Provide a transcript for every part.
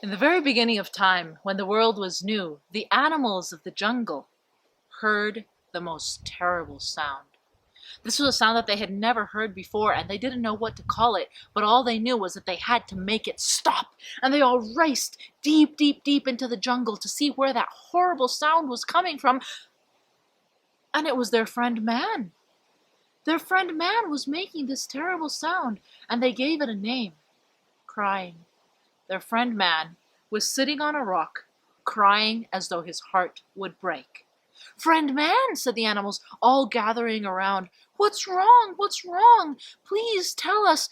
In the very beginning of time, when the world was new, the animals of the jungle heard the most terrible sound. This was a sound that they had never heard before, and they didn't know what to call it, but all they knew was that they had to make it stop. And they all raced deep, deep, deep into the jungle to see where that horrible sound was coming from. And it was their friend Man. Their friend Man was making this terrible sound, and they gave it a name: crying. Their friend Man was sitting on a rock, crying as though his heart would break. "Friend Man," said the animals, all gathering around. "What's wrong? What's wrong? Please tell us,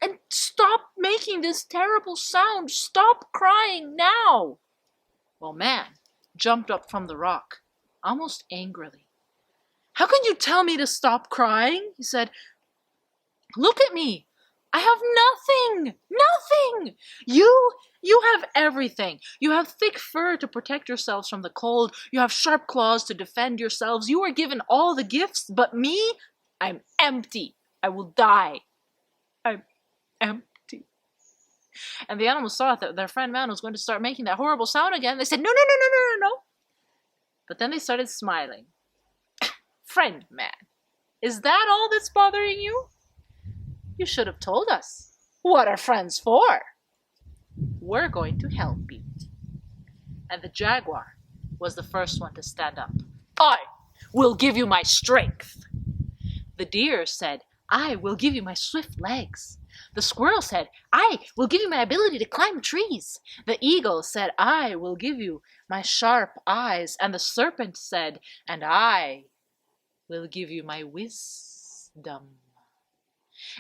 and stop making this terrible sound. Stop crying now." Well, Man jumped up from the rock, almost angrily. "How can you tell me to stop crying?" he said. "Look at me. I have nothing. Nothing. You have everything. You have thick fur to protect yourselves from the cold. You have sharp claws to defend yourselves. You are given all the gifts, but me, I'm empty. I will die. I'm empty." And the animals saw that their friend Man was going to start making that horrible sound again. They said, "No, no, no, no, no, no, no." But then they started smiling. "Friend Man, is that all that's bothering you? You should have told us. What are friends for? We're going to help you." And the jaguar was the first one to stand up. "I will give you my strength." The deer said, "I will give you my swift legs." The squirrel said, "I will give you my ability to climb trees." The eagle said, "I will give you my sharp eyes." And the serpent said, "And I will give you my wisdom."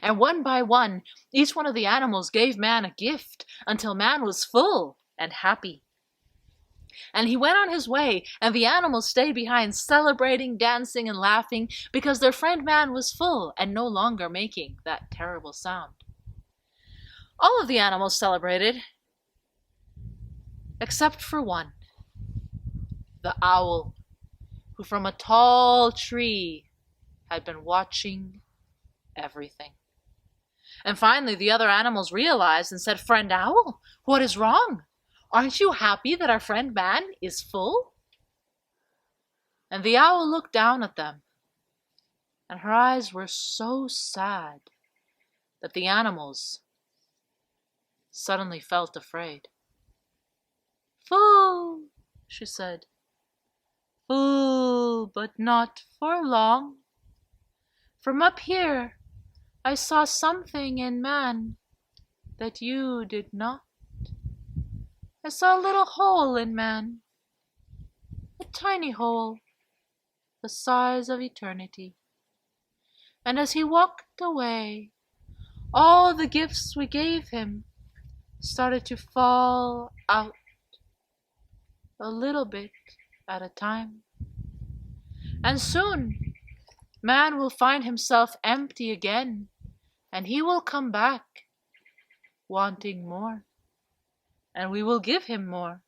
And one by one, each one of the animals gave Man a gift until Man was full and happy. And he went on his way, and the animals stayed behind, celebrating, dancing, and laughing, because their friend Man was full and no longer making that terrible sound. All of the animals celebrated, except for one, the owl, who from a tall tree had been watching everything. And finally, the other animals realized and said, "Friend Owl, what is wrong? Aren't you happy that our friend Man is full?" And the owl looked down at them, and her eyes were so sad that the animals suddenly felt afraid. "Full," she said. "Full, but not for long. From up here, I saw something in Man that you did not. I saw a little hole in Man, a tiny hole, the size of eternity. And as he walked away, all the gifts we gave him started to fall out, a little bit at a time. And soon, Man will find himself empty again, and he will come back, wanting more, and we will give him more.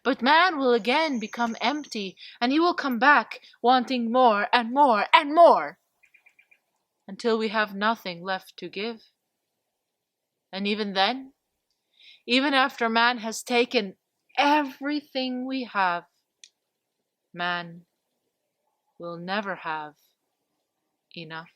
But Man will again become empty, and he will come back, wanting more and more and more, until we have nothing left to give. And even then, even after Man has taken everything we have, Man will never have enough."